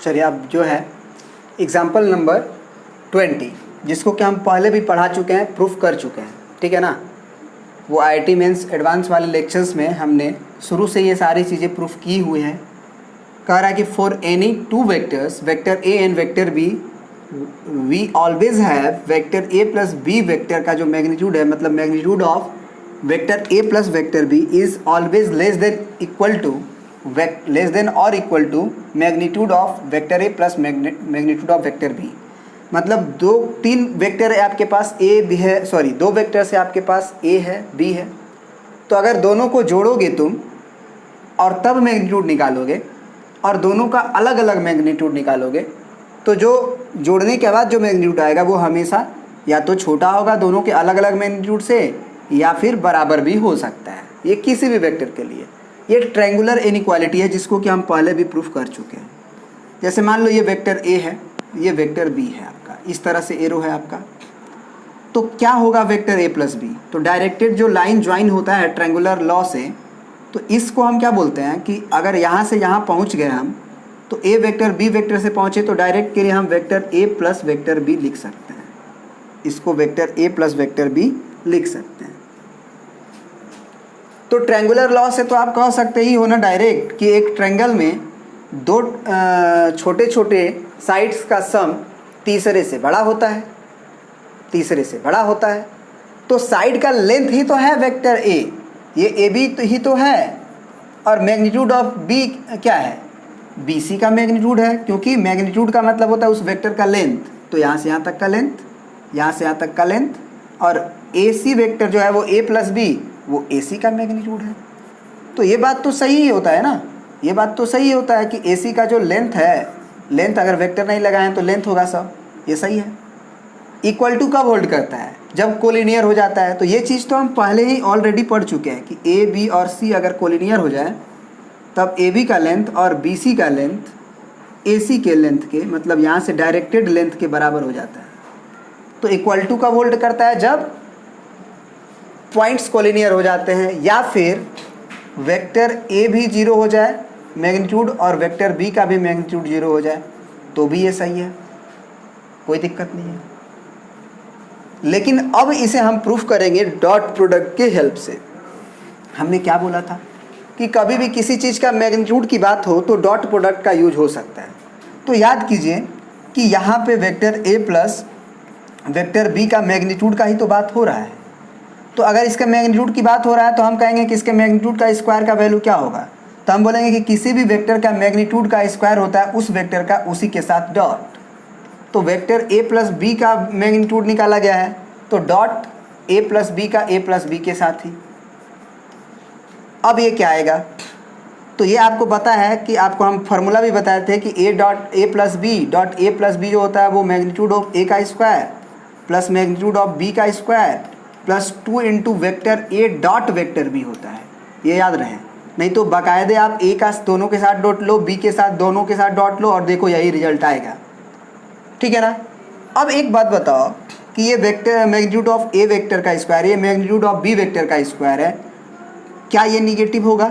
चलिए अब जो है एग्जाम्पल नंबर 20, जिसको कि हम पहले भी पढ़ा चुके हैं, प्रूफ कर चुके हैं, ठीक है ना। वो IIT मेंस एडवांस वाले लेक्चर्स में हमने शुरू से ये सारी चीज़ें प्रूफ की हुई हैं। कह रहा है कि for any two vectors, vector A and vector B, we always have vector A plus B vector का जो मैग्नीट्यूड है, मतलब magnitude of vector A plus vector B is always less than और equal to magnitude of vector A plus magnitude of vector B. मतलब तीन vector है आपके पास, ए भी है, सॉरी दो वेक्टर से आपके पास ए है बी है, तो अगर दोनों को जोड़ोगे तुम और तब मैग्नीट्यूड निकालोगे और दोनों का अलग अलग मैग्नीट्यूड निकालोगे, तो जो जोड़ने के बाद जो मैग्नीट्यूड आएगा वो हमेशा या तो छोटा होगा दोनों के अलग अलग मैग्नीट्यूड से, या फिर बराबर भी हो सकता है। ये किसी भी वेक्टर के लिए ये ट्रायंगुलर इनइक्वालिटी है, जिसको कि हम पहले भी प्रूफ कर चुके हैं। जैसे मान लो ये वेक्टर ए है, ये वेक्टर बी है आपका, इस तरह से एरो है आपका, तो क्या होगा वेक्टर ए प्लस बी, तो डायरेक्टेड जो लाइन ज्वाइन होता है ट्रायंगुलर लॉ से, तो इसको हम क्या बोलते हैं कि अगर यहाँ से यहाँ पहुँच गए हम, तो ए वेक्टर बी वेक्टर से पहुँचे तो डायरेक्ट के लिए हम vector A plus vector B लिख सकते हैं, इसको vector A plus vector B लिख सकते हैं। तो ट्रायंगुलर लॉ से तो आप कह सकते ही हो ना डायरेक्ट कि एक ट्रायंगल में दो छोटे छोटे साइड्स का सम तीसरे से बड़ा होता है, तीसरे से बड़ा होता है, तो साइड का लेंथ ही तो है वेक्टर ए, ये ए बी तो ही तो है, और मैग्नीट्यूड ऑफ बी क्या है, बी सी का मैग्नीट्यूड है, क्योंकि मैग्नीट्यूड का मतलब होता है उस वेक्टर का लेंथ, तो यहाँ से यहाँ तक का लेंथ, यहाँ से यहाँ तक का लेंथ, और ए सी वेक्टर जो है वो ए प्लस बी वो ए सी का मैग्नीट्यूड है। तो ये बात तो सही ही होता है ना, ये बात तो सही होता है कि ए सी का जो लेंथ है, लेंथ अगर वेक्टर नहीं लगाएं तो लेंथ होगा सब, ये सही है। इक्वल टू कब होल्ड करता है, जब कोलिनियर हो जाता है, तो ये चीज़ तो हम पहले ही ऑलरेडी पढ़ चुके हैं कि ए बी और सी अगर कोलिनियर हो जाए तब ए बी का लेंथ और बी सी का लेंथ ए सी के लेंथ के, मतलब यहाँ से डायरेक्टेड लेंथ के बराबर हो जाता है। तो इक्वल टू कब होल्ड करता है, जब पॉइंट्स कोलिनियर हो जाते हैं, या फिर वेक्टर ए भी जीरो हो जाए मैग्नीट्यूड और वेक्टर बी का भी मैग्नीट्यूड जीरो हो जाए, तो भी ये सही है, कोई दिक्कत नहीं है। लेकिन अब इसे हम प्रूफ करेंगे डॉट प्रोडक्ट के हेल्प से। हमने क्या बोला था कि कभी भी किसी चीज़ का मैग्नीट्यूड की बात हो तो डॉट प्रोडक्ट का यूज हो सकता है। तो याद कीजिए कि यहाँ पे vector A plus vector B का मैग्नीट्यूड का ही तो बात हो रहा है, तो अगर इसके मैग्नीट्यूड की बात हो रहा है तो हम कहेंगे कि इसके मैग्नीट्यूड का स्क्वायर का वैल्यू क्या होगा, तो हम बोलेंगे कि किसी भी वेक्टर का मैग्नीट्यूड का स्क्वायर होता है उस वेक्टर का उसी के साथ डॉट। तो वेक्टर ए प्लस बी का मैग्नीट्यूड निकाला गया है, तो डॉट ए प्लस बी का ए प्लस बी के साथ ही। अब ये क्या आएगा, तो ये आपको पता है कि आपको हम फार्मूला भी बताए थे कि A dot A plus B dot A plus B जो होता है वो मैग्नीट्यूड ऑफ ए का square plus magnitude of B का square plus 2 into vector A dot vector B होता है, ये याद रहे। नहीं तो बाकायदे आप ए का दोनों के साथ डॉट लो, बी के साथ दोनों के साथ डॉट लो और देखो यही रिजल्ट आएगा, ठीक है ना। अब एक बात बताओ कि ये vector magnitude of A vector का स्क्वायर, ये मैग्नीट्यूड ऑफ बी वेक्टर का स्क्वायर है, क्या ये निगेटिव होगा,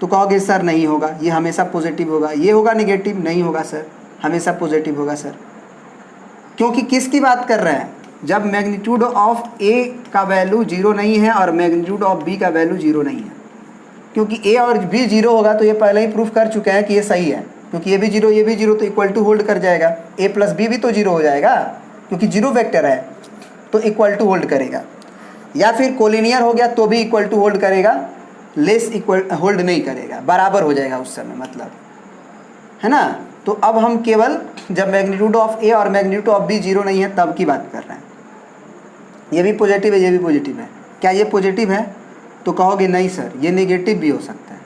तो कहोगे सर नहीं होगा, ये हमेशा पॉजिटिव होगा। ये होगा निगेटिव, नहीं होगा सर, हमेशा पॉजिटिव होगा सर। क्योंकि किसकी बात कर रहे हैं, जब मैग्नीट्यूड ऑफ ए का वैल्यू जीरो नहीं है और मैग्नीट्यूड ऑफ बी का वैल्यू जीरो नहीं है। क्योंकि ए और बी जीरो होगा तो ये पहले ही प्रूफ कर चुके हैं कि ये सही है, क्योंकि ये भी जीरो ये भी जीरो, तो इक्वल टू होल्ड कर जाएगा। ए प्लस बी भी तो जीरो हो जाएगा क्योंकि जीरो वेक्टर है, तो इक्वल टू होल्ड करेगा। या फिर कोलिनियर हो गया तो भी इक्वल टू होल्ड करेगा, लेस इक्वल होल्ड नहीं करेगा, बराबर हो जाएगा उस समय, मतलब है ना। तो अब हम केवल जब मैग्नीट्यूड ऑफ ए और मैग्नीट्यूड ऑफ बी जीरो नहीं है तब की बात कर रहे हैं। ये भी पॉजिटिव है, ये भी पॉजिटिव है, क्या ये पॉजिटिव है, तो कहोगे नहीं सर ये नेगेटिव भी हो सकता है,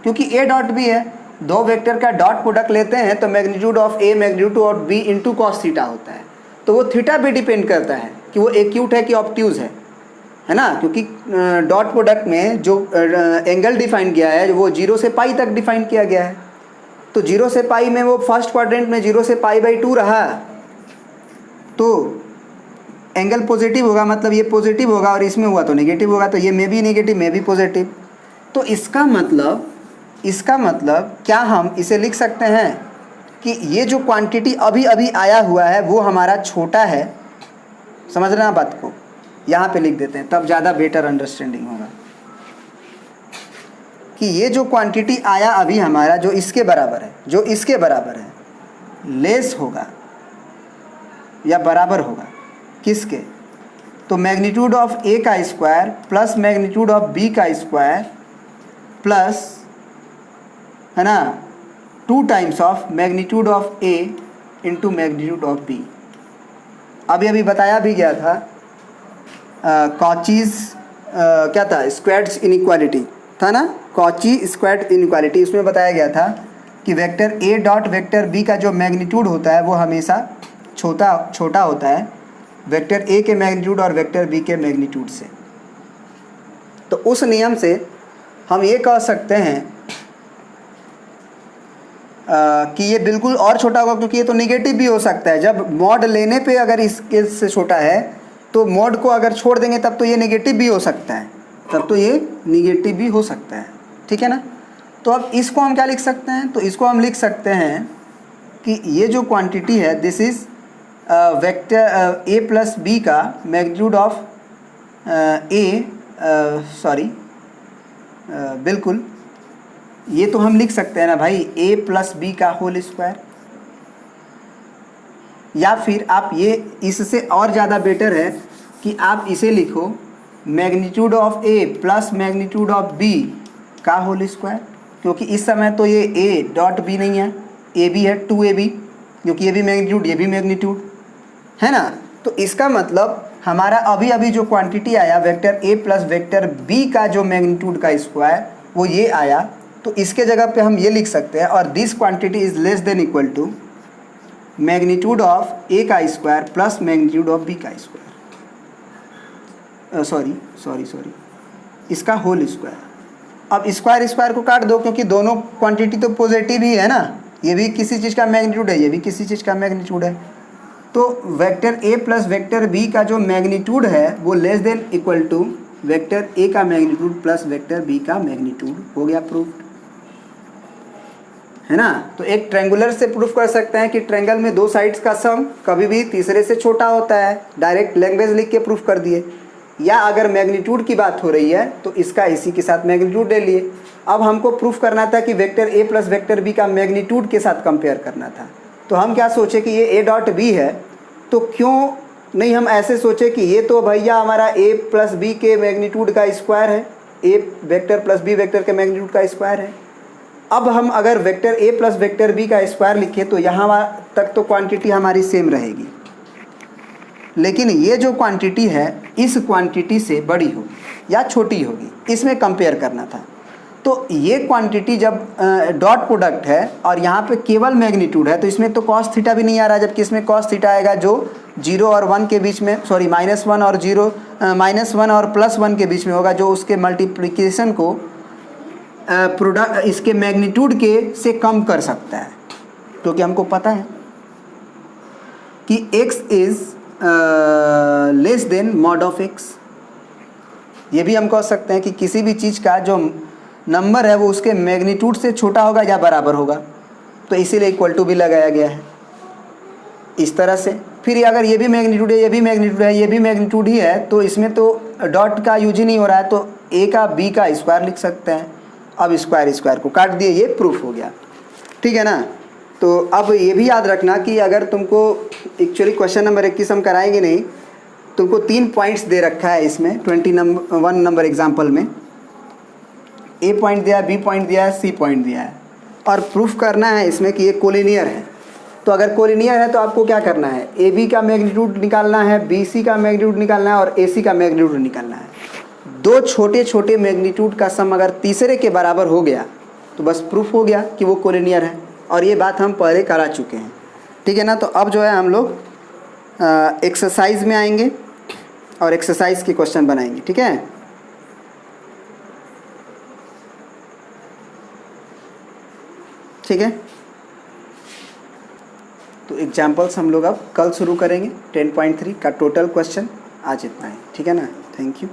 क्योंकि ए डॉट बी है, दो वेक्टर का डॉट प्रोडक्ट लेते हैं तो magnitude of A magnitude of B into cos theta होता है, तो वो थीटा पे डिपेंड करता है कि वो एक्यूट है कि ऑब्ट्यूज है ना। क्योंकि डॉट प्रोडक्ट में जो एंगल डिफाइन किया है वो 0 से पाई तक डिफाइन किया गया है, तो 0 से पाई में वो फर्स्ट क्वाड्रेंट में 0 से पाई/2 रहा, तो एंगल पॉजिटिव होगा, मतलब ये पॉजिटिव होगा, और इसमें हुआ तो नेगेटिव होगा, तो ये में भी नेगेटिव में भी पॉजिटिव। तो इसका मतलब क्या हम इसे लिख सकते हैं कि ये जो क्वांटिटी अभी अभी आया हुआ है वो हमारा छोटा है, समझ रहे हैं बात को, यहाँ पे लिख देते हैं तब ज़्यादा बेटर अंडरस्टैंडिंग होगा कि ये जो क्वांटिटी आया अभी हमारा जो इसके बराबर है, जो इसके बराबर है, लेस होगा या बराबर होगा किसके, तो मैग्नीट्यूड ऑफ ए का square plus magnitude of B का स्क्वायर प्लस, है ना, 2 times of magnitude of A into magnitude of B. अभी बताया भी गया था कॉचीज़ क्या था, स्क्वायर्ड्स इनइक्वालिटी था ना, कॉची स्क्वायर्ड इनइक्वालिटी। उसमें बताया गया था कि vector A dot vector B का जो मैग्नीट्यूड होता है वो हमेशा छोटा होता है वेक्टर ए के मैग्नीट्यूड और वेक्टर बी के मैग्नीट्यूड से। तो उस नियम से हम ये कह सकते हैं कि ये बिल्कुल और छोटा होगा, क्योंकि ये तो निगेटिव भी हो सकता है। जब मॉड लेने पे अगर इसके से छोटा है तो मॉड को अगर छोड़ देंगे तब तो ये नेगेटिव भी हो सकता है, तब तो ये निगेटिव भी हो सकता है, ठीक है ना। तो अब इसको हम क्या लिख सकते हैं, तो इसको हम लिख सकते हैं कि ये जो क्वांटिटी है this is vector A plus B का मैग्नीट्यूड ऑफ बिल्कुल ये तो हम लिख सकते हैं ना भाई, ए प्लस बी का होल स्क्वायर, या फिर आप ये इससे और ज़्यादा बेटर है कि आप इसे लिखो magnitude of A plus magnitude of B का होल स्क्वायर, क्योंकि इस समय तो ये ए डॉट बी नहीं है, ए बी है 2ab, क्योंकि ये भी मैग्नीट्यूड ये भी मैग्नीट्यूड है ना। तो इसका मतलब हमारा अभी अभी जो क्वांटिटी आया vector A plus vector B का जो मैग्नीट्यूड का स्क्वायर वो ये आया, तो इसके जगह पे हम ये लिख सकते हैं, और this quantity is less than equal to magnitude of A का square plus magnitude of B का स्क्वायर, सॉरी इसका होल स्क्वायर। अब स्क्वायर को काट दो, क्योंकि दोनों क्वांटिटी तो पॉजिटिव ही है ना, ये भी किसी चीज़ का मैग्नीट्यूड है, ये भी किसी चीज़ का मैग्नीट्यूड है। तो vector A plus vector B का जो मैग्नीट्यूड है वो less than equal to vector A का मैग्नीट्यूड प्लस वेक्टर बी का मैग्नीट्यूड, हो गया प्रूफ, है ना। तो एक ट्रायंगुलर से प्रूफ कर सकते हैं कि ट्रायंगल में 2 साइड्स का सम कभी भी तीसरे से छोटा होता है, डायरेक्ट लैंग्वेज लिख के प्रूफ कर दिए। या अगर मैग्नीट्यूड की बात हो रही है तो इसका इसी के साथ मैग्नीट्यूड ले लिए। अब हमको प्रूफ करना था कि vector A plus vector B का मैग्नीट्यूड के साथ कंपेयर करना था। तो हम क्या सोचे कि ये ए डॉट बी है, तो क्यों नहीं हम ऐसे सोचे कि ये तो भैया हमारा ए प्लस बी के मैग्नीट्यूड का स्क्वायर है, A vector plus B vector के मैग्नीट्यूड का स्क्वायर है। अब हम अगर vector A plus vector B का स्क्वायर लिखें तो यहाँ तक तो क्वांटिटी हमारी सेम रहेगी, लेकिन ये जो क्वांटिटी है इस क्वांटिटी से बड़ी होगी या छोटी होगी, इसमें कंपेयर करना था। तो ये क्वांटिटी जब डॉट प्रोडक्ट है और यहाँ पे केवल मैग्नीट्यूड है, तो इसमें तो कॉस थीटा भी नहीं आ रहा, जबकि इसमें कॉस थीटा आएगा जो 0 और 1 के बीच में, सॉरी -1 और 0 -1 और +1 के बीच में होगा, जो उसके मल्टीप्लिकेशन को प्रोडक्ट इसके मैग्नीट्यूड के से कम कर सकता है। क्योंकि हमको पता है कि x is less then mod of x। ये भी हम कह सकते हैं कि किसी भी चीज़ का जो नंबर है वो उसके मैग्नीट्यूड से छोटा होगा या बराबर होगा, तो इसीलिए इक्वल टू भी लगाया गया है इस तरह से। फिर अगर ये भी मैग्नीट्यूड है, ये भी मैग्नीट्यूड है, ये भी मैग्नीट्यूड ही है, तो इसमें तो डॉट का यूज ही नहीं हो रहा है, तो ए का बी का स्क्वायर लिख सकते हैं। अब स्क्वायर को काट दिए, ये प्रूफ हो गया, ठीक है ना। तो अब ये भी याद रखना कि अगर तुमको एक्चुअली क्वेश्चन नंबर 21 हम कराएंगे नहीं, तुमको 3 पॉइंट्स दे रखा है इसमें 21 नंबर एग्जाम्पल में। ए पॉइंट दिया है, बी पॉइंट दिया है, सी पॉइंट दिया है, और प्रूफ करना है इसमें कि ये कोलिनियर है। तो अगर कोलिनियर है तो आपको क्या करना है, ए बी का मैग्नीट्यूड निकालना है, बी सी का मैग्नीट्यूड निकालना है और ए सी का मैग्नीट्यूड निकालना है। 2 छोटे छोटे मैग्नीट्यूड का सम अगर तीसरे के बराबर हो गया तो बस प्रूफ हो गया कि वो कोलिनियर है, और ये बात हम पहले करा चुके हैं, ठीक है ना। तो अब जो है हम लोग एक्सरसाइज में आएंगे और एक्सरसाइज के क्वेश्चन बनाएंगे, ठीक है। ठीक है, तो एग्जाम्पल्स हम लोग अब कल शुरू करेंगे। 10.3 का टोटल क्वेश्चन आज इतना है, ठीक है ना। Thank you.